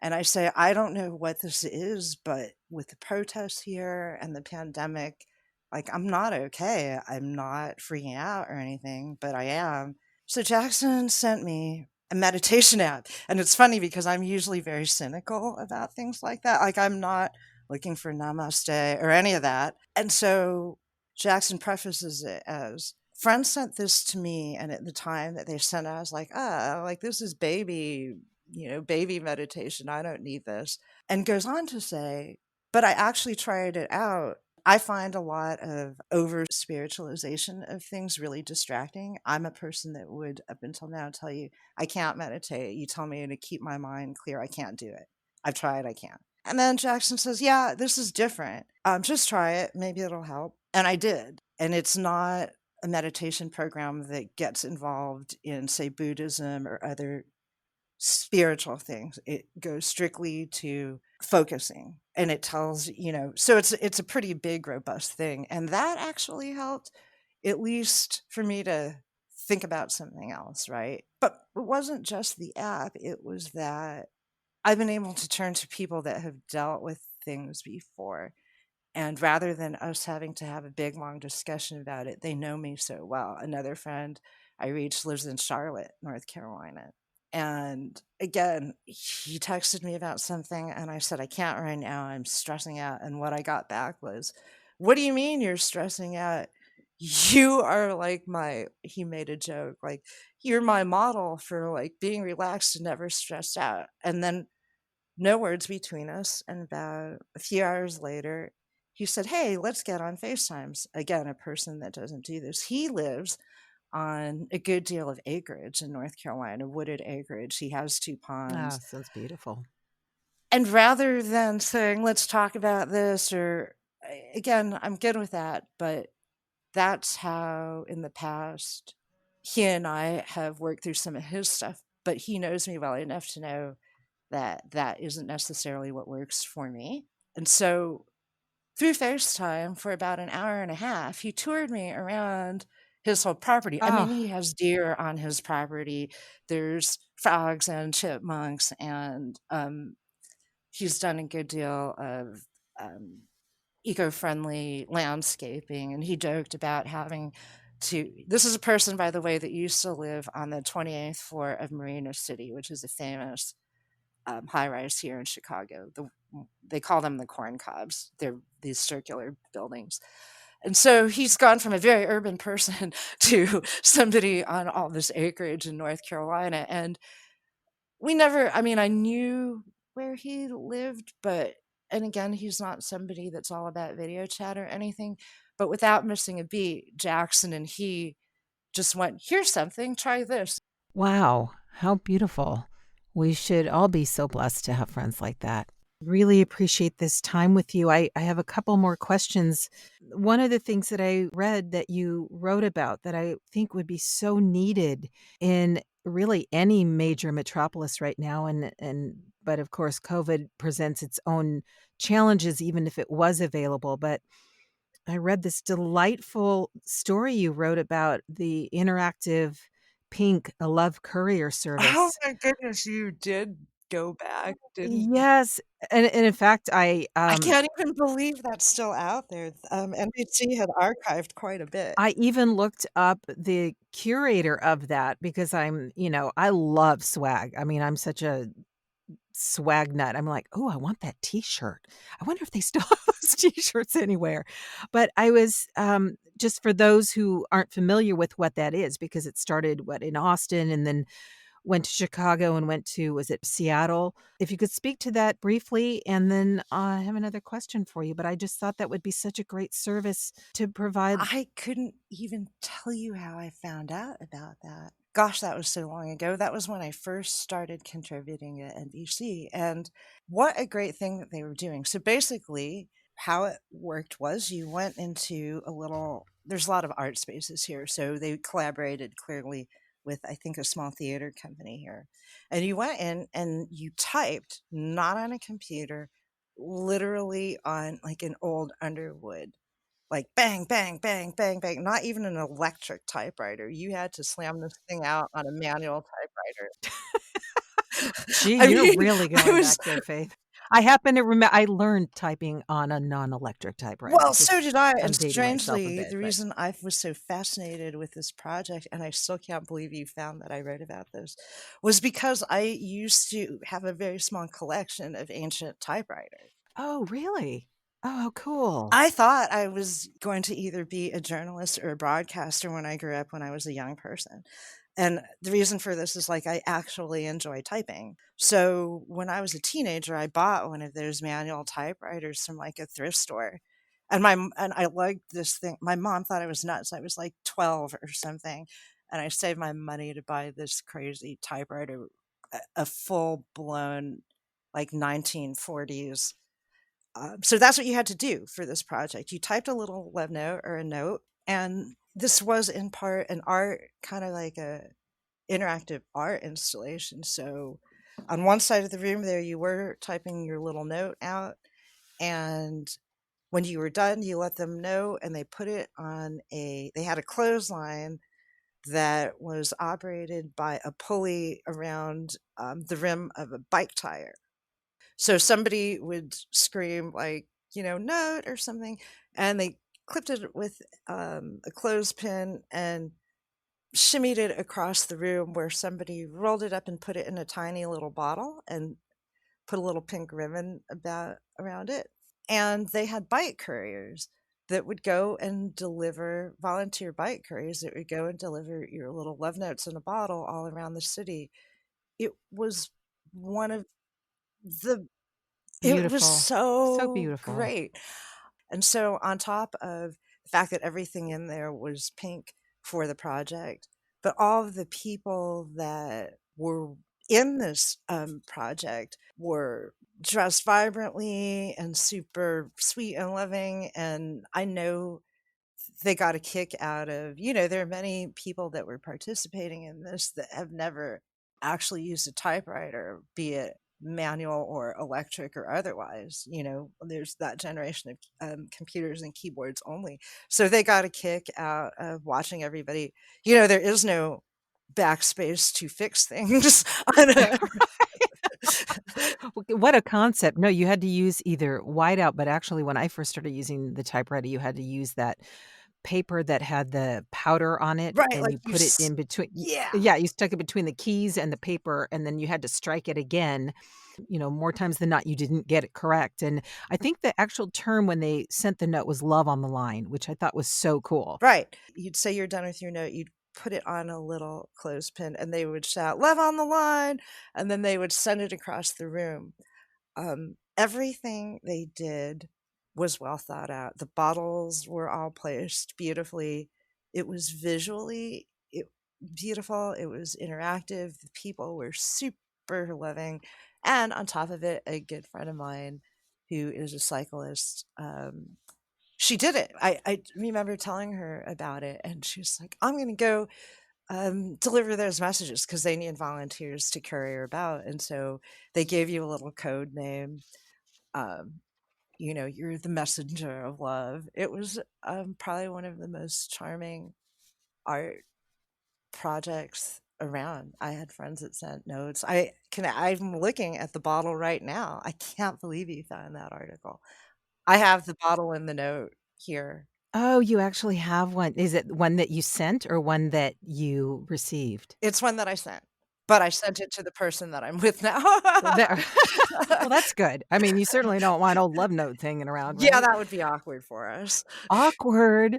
S1: And I say, "I don't know what this is, but with the protests here and the pandemic, like, I'm not okay. I'm not freaking out or anything, but I am." So Jackson sent me a meditation app. And it's funny because I'm usually very cynical about things like that. Like, I'm not looking for namaste or any of that. And so Jackson prefaces it as, "Friends sent this to me, and at the time that they sent it, I was like, like, this is baby meditation. I don't need this." And goes on to say, "But I actually tried it out. I find a lot of over spiritualization of things really distracting. I'm a person that would, up until now, tell you, I can't meditate. You tell me to keep my mind clear. I can't do it. I've tried. I can't." And then Jackson says, "Yeah, this is different. Just try it. Maybe it'll help." And I did. And it's not a meditation program that gets involved in, say, Buddhism or other spiritual things. It goes strictly to focusing, and it tells, so it's a pretty big, robust thing. And that actually helped, at least for me, to think about something else, right? But it wasn't just the app. It was that I've been able to turn to people that have dealt with things before. And rather than us having to have a big, long discussion about it, they know me so well. Another friend I reached lives in Charlotte, North Carolina. And again, he texted me about something, and I said, "I can't right now. I'm stressing out." And what I got back was, "What do you mean you're stressing out? You are like he made a joke, like, "You're my model for like being relaxed and never stressed out." And then no words between us. And about a few hours later, he said, "Hey, let's get on FaceTimes." Again, a person that doesn't do this. He lives on a good deal of acreage in North Carolina, wooded acreage. He has 2
S13: Ah,
S1: ponds.
S13: sounds beautiful.
S1: And rather than saying, "Let's talk about this," or again, I'm good with that, but that's how in the past he and I have worked through some of his stuff. But he knows me well enough to know that that isn't necessarily what works for me. And so through FaceTime for about an hour and a half, he toured me around his whole property. I mean,
S13: Oh,
S1: he has deer on his property. There's frogs and chipmunks, and he's done a good deal of eco-friendly landscaping. And he joked about having to. This is a person, by the way, that used to live on the 28th floor of Marina City, which is a famous high rise here in Chicago. They call them the corn cobs. They're these circular buildings. And so he's gone from a very urban person to somebody on all this acreage in North Carolina. And I knew where he lived, and again, he's not somebody that's all about video chat or anything. But without missing a beat, Jackson and he just went, "Here's something, try this."
S13: wow. How beautiful. We should all be so blessed to have friends like that. Really appreciate this time with you. I have a couple more questions. One of the things that I read that you wrote about that I think would be so needed in really any major metropolis right now, but of course COVID presents its own challenges even if it was available. But I read this delightful story you wrote about the interactive Pink, a love courier
S1: Oh
S13: service.
S1: my goodness, you did go back, didn't you?
S13: Yes, and in fact,
S1: I can't even believe that's still out there. NBC had archived quite a bit.
S13: I even looked up the curator of that because I love swag. I mean, I'm such a swag nut. I'm like, "Oh, I want that T-shirt. I wonder if they still have those T-shirts anywhere." But I was, just for those who aren't familiar with what that is, because it started, in Austin, and then went to Chicago and went to, was it Seattle? If you could speak to that briefly, and then I have another question for you, but I just thought that would be such a great service to provide.
S1: I couldn't even tell you how I found out about that. Gosh, that was so long ago. That was when I first started contributing at NBC. And what a great thing that they were doing. So basically, how it worked was you went into there's a lot of art spaces here. So they collaborated clearly with, I think, a small theater company here. And you went in and you typed, not on a computer, literally on like an old Underwood, like bang, bang, bang, bang, bang, not even an electric typewriter. You had to slam this thing out on a manual typewriter.
S13: Gee,
S1: I
S13: you're
S1: mean,
S13: really
S1: I
S13: going
S1: was
S13: back there, Faith. I happen to remember I learned typing on a non-electric typewriter.
S1: well, so did I, and
S13: I'm dating myself a
S1: strangely,
S13: bit,
S1: the
S13: but
S1: reason I was so fascinated with this project, and I still can't believe you found that I wrote about this, was because I used to have a very small collection of ancient typewriters.
S13: oh, really? Oh, how cool.
S1: I thought I was going to either be a journalist or a broadcaster when I grew up when I was a young person. And the reason for this is like I actually enjoy typing. So when I was a teenager, I bought one of those manual typewriters from like a thrift store. And I liked this thing. My mom thought I was nuts. I was like 12 or something. And I saved my money to buy this crazy typewriter, a full blown like 1940s. So that's what you had to do for this project. You typed a little love note or a note, and this was in part an art, kind of like a interactive art installation. So on one side of the room there, you were typing your little note out, and when you were done, you let them know, and they put it on they had a clothesline that was operated by a pulley around the rim of a bike tire. So somebody would scream like, "Note" or something, and they clipped it with a clothespin and shimmied it across the room where somebody rolled it up and put it in a tiny little bottle and put a little pink ribbon around it. And they had bike couriers that would go and deliver volunteer bike couriers that would go and deliver your little love notes in a bottle all around the city. It was one of the it was
S13: Beautiful. So
S1: so
S13: beautiful.
S1: great. And so on top of the fact that everything in there was pink for the project, but all of the people that were in this project were dressed vibrantly and super sweet and loving. And I know they got a kick out of, there are many people that were participating in this that have never actually used a typewriter, be it manual or electric or otherwise. There's that generation of computers and keyboards only. So they got a kick out of watching everybody. There is no backspace to fix things on a
S13: What a concept. No, you had to use either whiteout, but actually when I first started using the typewriter, you had to use that paper that had the powder on it,
S1: right,
S13: and
S1: like
S13: you put it in between.
S1: yeah.
S13: Yeah, you stuck it between the keys and the paper, and then you had to strike it again. More times than not, you didn't get it correct. And I think the actual term when they sent the note was love on the line, which I thought was so cool.
S1: Right. You'd say you're done with your note, you'd put it on a little clothespin, and they would shout, "Love on the line," and then they would send it across the room. Everything they did was well thought out. The bottles were all placed beautifully. It was visually beautiful. It was interactive. The people were super loving. And on top of it, a good friend of mine who is a cyclist, she did it. I remember telling her about it, and she was like, "I'm going to go deliver those messages because they need volunteers to carry about." And so they gave you a little code name. Um, you're the messenger of love. It was probably one of the most charming art projects around. I had friends that sent notes. I'm looking at the bottle right now. I can't believe you found that article. I have the bottle and the note here.
S13: Oh, you actually have one. Is it one that you sent or one that you received?
S1: It's one that I sent, but I sent it to the person that I'm with now.
S13: There. Well, that's good. I mean, you certainly don't want old love notes hanging around,
S1: Yeah,
S13: right?
S1: that would be awkward for us.
S13: Awkward.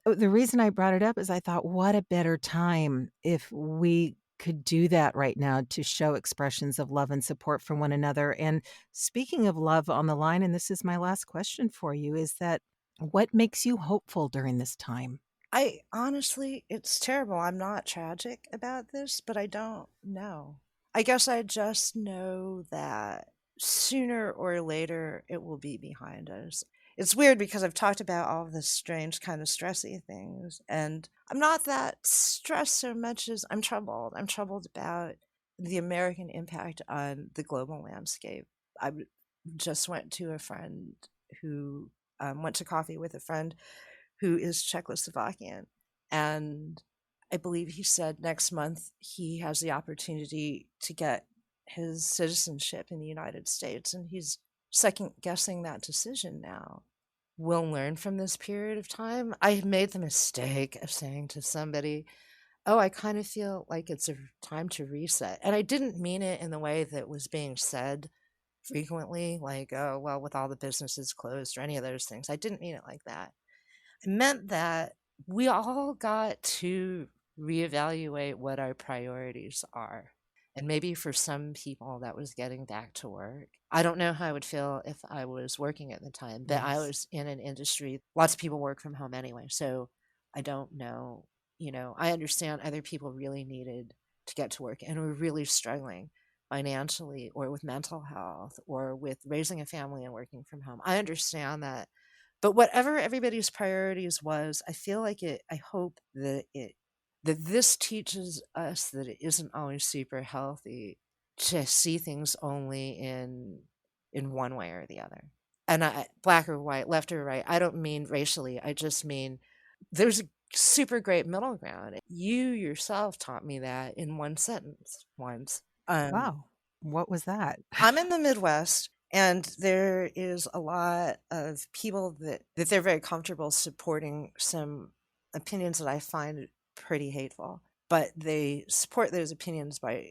S13: The reason I brought it up is I thought, what a better time if we could do that right now to show expressions of love and support for one another. And speaking of love on the line, and this is my last question for you, is that what makes you hopeful during this time?
S1: I honestly, it's terrible. I'm not tragic about this, but I don't know. I guess I just know that sooner or later it will be behind us. It's weird because I've talked about all of this strange kind of stressy things, and I'm not that stressed so much as I'm troubled. I'm troubled about the American impact on the global landscape. Just went to a friend who went to coffee with a friend who is Czechoslovakian. And I believe he said next month he has the opportunity to get his citizenship in the United States. And he's second guessing that decision now. We'll learn from this period of time. I made the mistake of saying to somebody, oh, I kind of feel like it's a time to reset. And I didn't mean it in the way that was being said frequently, like, oh, well, with all the businesses closed or any of those things. I didn't mean it like that. It meant that we all got to reevaluate what our priorities are. And maybe for some people that was getting back to work. I don't know how I would feel if I was working at the time, but I
S13: Yes.
S1: was in an industry, lots of people work from home anyway. So I don't know, I understand other people really needed to get to work and were really struggling financially or with mental health or with raising a family and working from home. I understand that, but whatever everybody's priorities was, I feel like I hope that this teaches us that it isn't always super healthy to see things only in one way or the other. And black or white, left or right, I don't mean racially. I just mean there's a super great middle ground. You yourself taught me that in one sentence once.
S13: Wow. What was that?
S1: I'm in the Midwest, and there is a lot of people that they're very comfortable supporting some opinions that I find pretty hateful, but they support those opinions by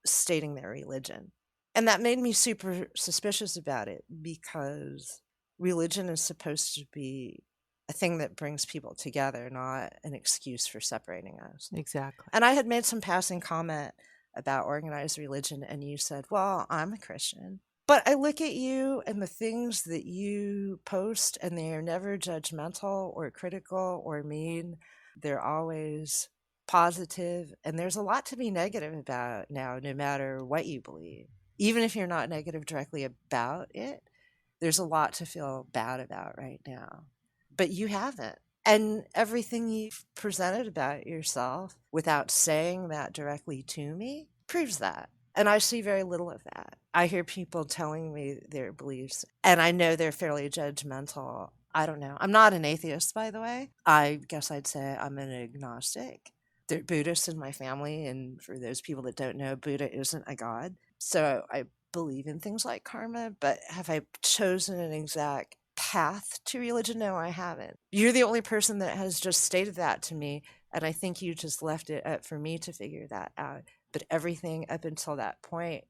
S1: stating their religion. And that made me super suspicious about it because religion is supposed to be a thing that brings people together, not an excuse for separating us.
S13: Exactly.
S1: And I had made some passing comment about organized religion, and you said, well, I'm a Christian. But I look at you and the things that you post, and they are never judgmental or critical or mean. They're always positive, and there's a lot to be negative about now, no matter what you believe. Even if you're not negative directly about it, there's a lot to feel bad about right now. But you haven't. And everything you've presented about yourself without saying that directly to me proves that. And I see very little of that. I hear people telling me their beliefs, and I know they're fairly judgmental. I don't know. I'm not an atheist, by the way. I guess I'd say I'm an agnostic. There are Buddhists in my family, and for those people that don't know, Buddha isn't a god. So I believe in things like karma, but have I chosen an exact path to religion? No, I haven't. You're the only person that has just stated that to me, and I think you just left it up for me to figure that out. But everything up until that point,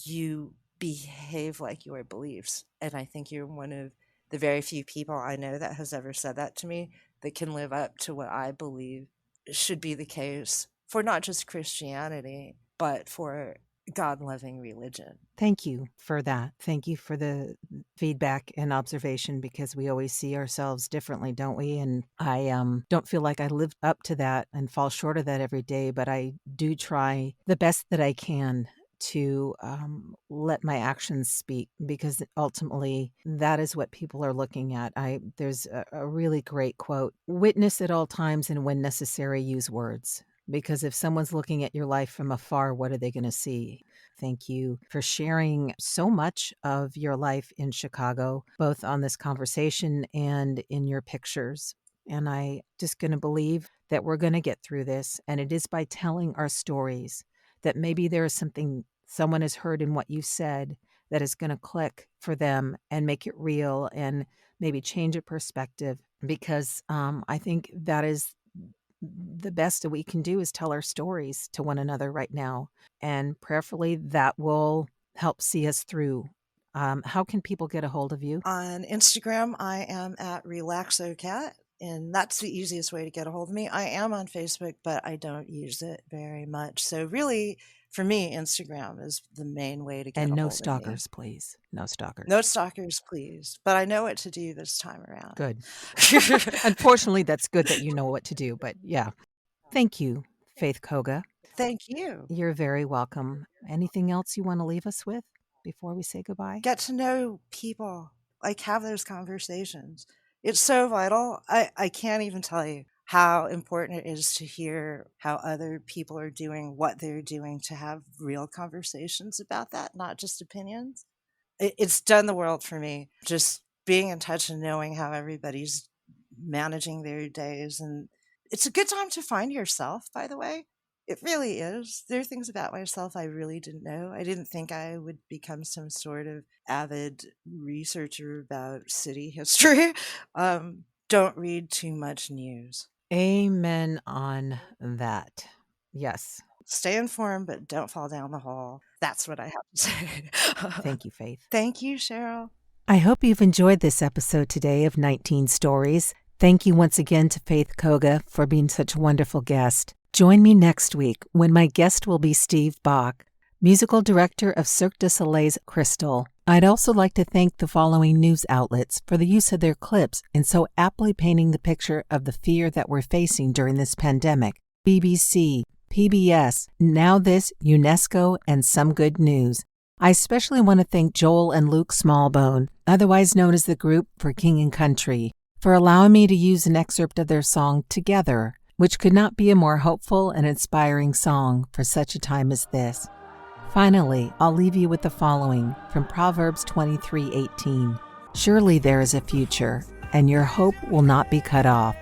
S1: you behave like your beliefs. And I think you're one of the very few people I know that has ever said that to me that can live up to what I believe should be the case for not just Christianity, but for God-loving religion.
S13: Thank you for that. Thank you for the feedback and observation, because we always see ourselves differently, don't we? And I don't feel like I live up to that and fall short of that every day, but I do try the best that I can to let my actions speak, because ultimately that is what people are looking at. There's a really great quote: witness at all times, and when necessary, use words. Because if someone's looking at your life from afar, what are they going to see? Thank you for sharing so much of your life in Chicago, both on this conversation and in your pictures. And I just going to believe that we're going to get through this. And it is by telling our stories that maybe there is something someone has heard in what you said that is going to click for them and make it real and maybe change a perspective. Because I think that is the best that we can do, is tell our stories to one another right now. And prayerfully, that will help see us through. How can people get a hold of you?
S1: On Instagram, I am at RelaxoCat. And that's the easiest way to get a hold of me. I am on Facebook, but I don't use it very much. So really, for me, Instagram is the main way to get
S13: And
S1: a
S13: no
S1: hold of me.
S13: stalkers, please. No stalkers.
S1: No stalkers, please. But I know what to do this time around.
S13: Good. Unfortunately, that's good that you know what to do, but yeah. Thank you, Fayth Koga.
S1: Thank you.
S13: You're very welcome. Anything else you want to leave us with before we say goodbye?
S1: Get to know people. Like, have those conversations. It's so vital. I can't even tell you how important it is to hear how other people are doing what they're doing, to have real conversations about that, not just opinions. It's done the world for me, just being in touch and knowing how everybody's managing their days. And it's a good time to find yourself, by the way. It really is. There are things about myself I really didn't know. I didn't think I would become some sort of avid researcher about city history. Don't read too much news.
S13: Amen on that. Yes.
S1: Stay informed, but don't fall down the hole. That's what I have to say.
S13: Thank you, Fayth.
S1: Thank you, Cheryl.
S13: I hope you've enjoyed this episode today of 19 Stories. Thank you once again to Fayth Koga for being such a wonderful guest. Join me next week when my guest will be Steve Bach, musical director of Cirque du Soleil's Crystal. I'd also like to thank the following news outlets for the use of their clips in so aptly painting the picture of the fear that we're facing during this pandemic. BBC, PBS, Now This, UNESCO, and Some Good News. I especially want to thank Joel and Luke Smallbone, otherwise known as the group for King and Country, for allowing me to use an excerpt of their song Together, which could not be a more hopeful and inspiring song for such a time as this. Finally, I'll leave you with the following from Proverbs 23:18. Surely there is a future, and your hope will not be cut off.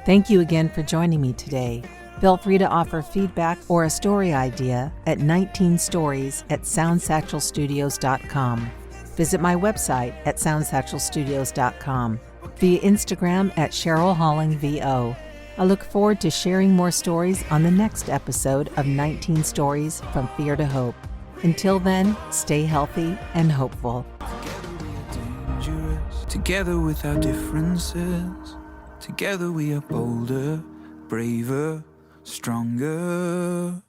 S13: Thank you again for joining me today. Feel free to offer feedback or a story idea at 19stories@soundsatchelstudios.com. Visit my website at soundsatchelstudios.com, via Instagram at Cheryl Halling VO. I look forward to sharing more stories on the next episode of 19 Stories from Fear to Hope. Until then, stay healthy and hopeful.
S12: Together we are dangerous. Together with our differences. Together we are bolder, braver, stronger.